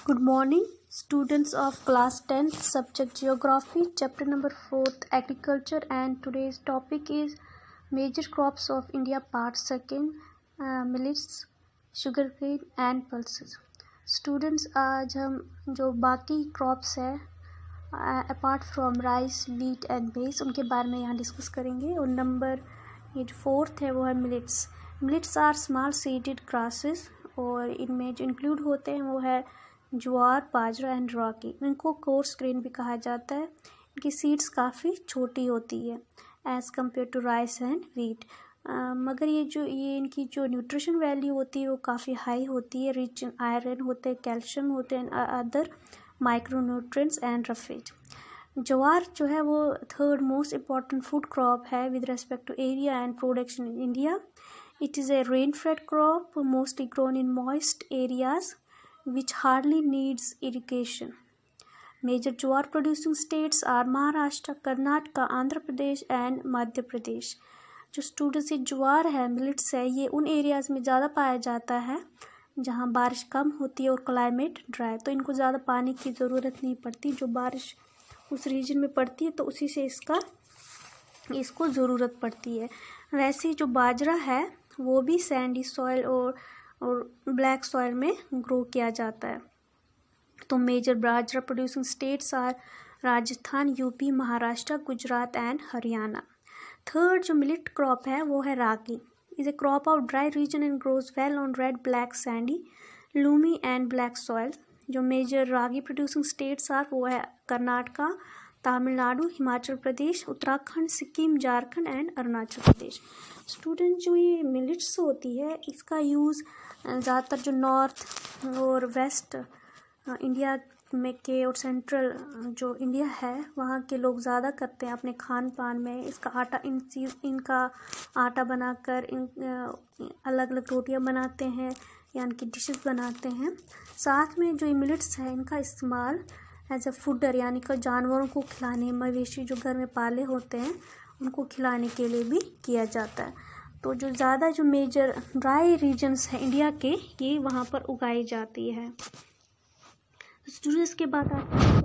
Good morning, students of class 10th, subject Geography, chapter number 4th, Agriculture, and today's topic is Major Crops of India, part 2nd, Millets, Sugarcane and Pulses. Students, आज हम जो बाकी crops है apart from rice, wheat and maize उनके बारे में यहाँ discuss करेंगे। और नंबर ये जो 4th है वो है millets. Millets are small seeded grasses और इनमें जो इंक्लूड होते हैं वो है ज्वार, बाजरा एंड रागी। इनको कोर्स ग्रेन भी कहा जाता है। इनकी सीड्स काफ़ी छोटी होती है as compare to rice and wheat, मगर ये इनकी जो न्यूट्रिशन वैल्यू होती है वो काफ़ी हाई होती है। रिच इन आयरन होते हैं, कैल्शियम होते हैं, other micronutrients and roughage. ज्वार जो है वो third most important food crop है with respect to area and production in India. It is a rain fed crop mostly grown in moist areas which hardly needs irrigation. Major jowar producing states are Maharashtra, Karnataka, Andhra Pradesh and Madhya Pradesh. जो students ये ज्वार है, millets है, ये उन areas में ज़्यादा पाया जाता है जहाँ बारिश कम होती है और क्लाइमेट ड्राई, तो इनको ज़्यादा पानी की ज़रूरत नहीं पड़ती। जो बारिश उस रीजन में पड़ती है तो उसी से इसको ज़रूरत पड़ती है। वैसे जो बाजरा है वो भी सैंडी सॉइल और ब्लैक सॉइल में ग्रो किया जाता है। तो major bajra producing states are Rajasthan, UP, Maharashtra, Gujarat and Haryana. Third जो मिलेट क्रॉप है वो है ragi. Is a crop of dry region and grows well on red, black, sandy, loamy and black soil. जो major ragi producing states are वो है कर्नाटका, तमिलनाडु, हिमाचल प्रदेश, उत्तराखंड, सिक्किम, झारखंड एंड अरुणाचल प्रदेश। स्टूडेंट जो ये millets होती है इसका यूज़ ज़्यादातर जो नॉर्थ और वेस्ट इंडिया में के और सेंट्रल जो इंडिया है वहाँ के लोग ज़्यादा करते हैं अपने खान पान में। इसका आटा इनका आटा बनाकर अलग अलग रोटियाँ बनाते हैं या इनकी डिशेस बनाते हैं। साथ में जो ये मिलेट्स है इनका इस्तेमाल एज अ फूडर यानी कि जानवरों को खिलाने, मवेशी जो घर में पाले होते हैं उनको खिलाने के लिए भी किया जाता है। तो जो ज़्यादा जो मेजर ड्राई रीजन्स हैं इंडिया के ये वहाँ पर उगाई जाती है। स्टूडेंट्स के बाद आते हैं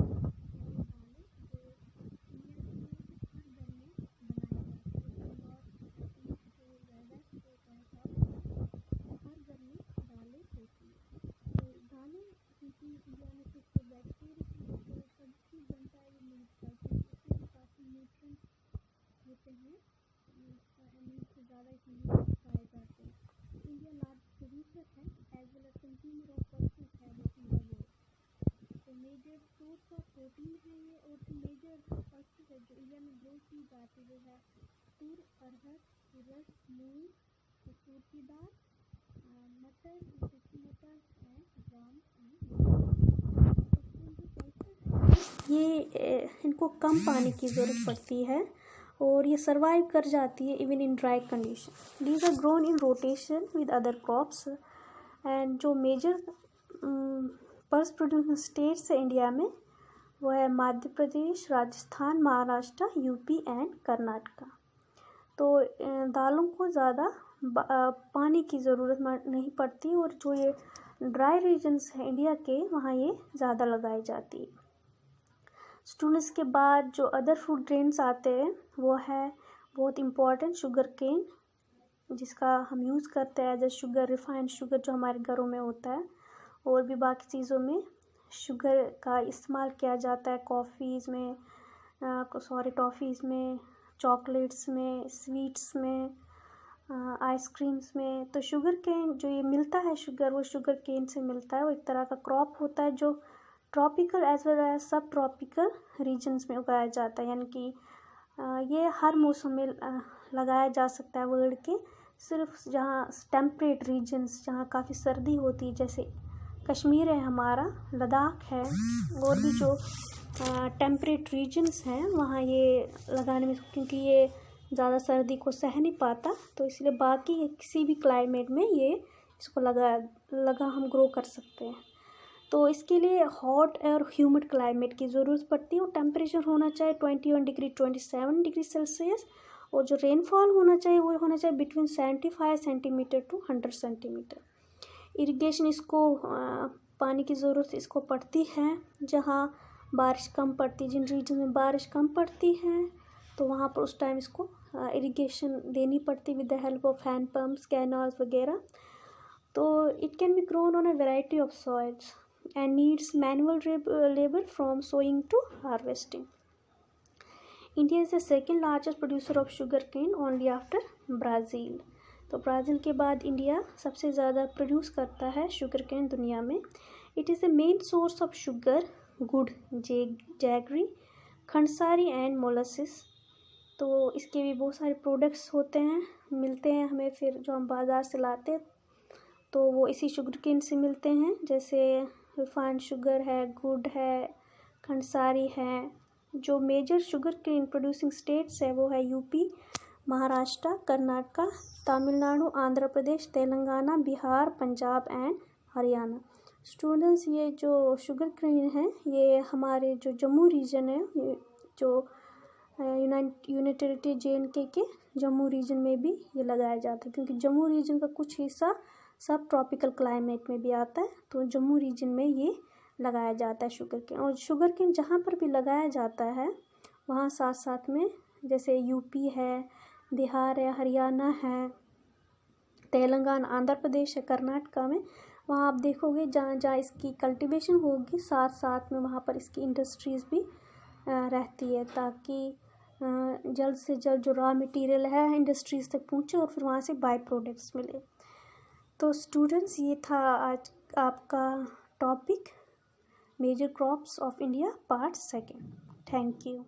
मेजर सोर्स ऑफ प्रोटीन है ये। और मेजर पल्सेस है जो इंडिया में ग्रो की जाती है तुर, अरहर, उड़द, मूंग, मसूर की दाल, मटर, मटर एंड ग्राम। ये इनको कम पानी की ज़रूरत पड़ती है और ये सर्वाइव कर जाती है even in dry condition. These are grown in rotation with other crops. And जो मेजर पल्स प्रोड्यूसिंग स्टेट्स है इंडिया में वो है मध्य प्रदेश, राजस्थान, महाराष्ट्र, यूपी एंड कर्नाटका। तो दालों को ज़्यादा पानी की ज़रूरत नहीं पड़ती और जो ये ड्राई रीजन्स हैं इंडिया के वहाँ ये ज़्यादा लगाई जाती है। स्टूडेंट्स के बाद जो अदर फूड ग्रेन्स आते हैं वो है बहुत इम्पॉर्टेंट शुगर केन, जिसका हम यूज़ करते हैं as a sugar, refined sugar जो हमारे घरों में होता है। और भी बाकी चीज़ों में शुगर का इस्तेमाल किया जाता है, कॉफ़ीज़ में, टॉफ़ीज़ में, चॉकलेट्स में, स्वीट्स में, आइसक्रीम्स में। तो शुगर केन जो ये मिलता है शुगर, वो शुगर केन से मिलता है। वो एक तरह का क्रॉप होता है जो ट्रॉपिकल एज वेल एज सब ट्रॉपिकल रीजन्स में उगाया जाता है, यानी कि ये हर मौसम में लगाया जा सकता है वर्ल्ड के। सिर्फ जहाँ टेम्परेट रीजन्स जहाँ काफ़ी सर्दी होती है जैसे कश्मीर है हमारा, लद्दाख है, और भी जो टेम्परेट रीजन्स हैं वहाँ ये लगाने में, क्योंकि ये ज़्यादा सर्दी को सह नहीं पाता तो इसलिए बाकी किसी भी क्लाइमेट में ये इसको लगा हम ग्रो कर सकते हैं। तो इसके लिए हॉट और ह्यूमिड क्लाइमेट की ज़रूरत पड़ती है और टेम्परेचर होना चाहिए 21 डिग्री 27 डिग्री सेल्सियस। और जो रेनफॉल होना चाहिए वो होना चाहिए between 75 centimetre to 100 centimetre. Irrigation इसको पानी पानी की ज़रूरत इसको पड़ती है। जहाँ बारिश कम पड़ती है, जिन रीजन में बारिश कम पड़ती है तो वहाँ पर उस टाइम इसको इरिगेशन देनी पड़ती with the help of hand pumps, canals वगैरह। तो it can be grown on a variety of soils and needs manual labour from sowing to harvesting. India is the second largest producer of sugar cane only after Brazil. तो Brazil के बाद India सबसे ज़्यादा produce करता है sugar cane दुनिया में। It is the main source of sugar, गुड़, जैगरी, खंडसारी एंड मोलासिस। तो इसके भी बहुत सारे प्रोडक्ट्स होते हैं, मिलते हैं हमें, फिर जो हम बाज़ार से लाते हैं तो वो इसी शुगर केन से मिलते हैं। जैसे रिफाइंड शुगर है, गुड़ है, खंडसारी है। जो major sugar cane producing states है वो है UP, Maharashtra, Karnataka, Tamil Nadu, Andhra Pradesh, Telangana, Bihar, Punjab and Haryana. Students, ये जो शुगर केन है ये हमारे जो जम्मू रीजन है, ये जो यूनियन टेरिटरी JNK के जम्मू रीजन में भी ये लगाया जाता है, क्योंकि जम्मू रीजन का कुछ हिस्सा सब ट्रॉपिकल क्लाइमेट में भी आता है। तो जम्मू रीजन में ये लगाया जाता है शुगर केन। और शुगर केन जहाँ पर भी लगाया जाता है वहाँ साथ साथ में जैसे यूपी है, बिहार है, हरियाणा है, तेलंगाना, आंध्र प्रदेश है, कर्नाटका में, वहाँ आप देखोगे जहाँ जहाँ इसकी कल्टीवेशन होगी साथ साथ में वहाँ पर इसकी इंडस्ट्रीज़ भी रहती है, ताकि जल्द से जल्द जो रॉ मटेरियल है इंडस्ट्रीज़ तक पहुँचे और फिर वहाँ से बाय प्रोडक्ट्स मिले। तो स्टूडेंट्स, ये था आज आपका topic, major crops of India part 2। Thank you.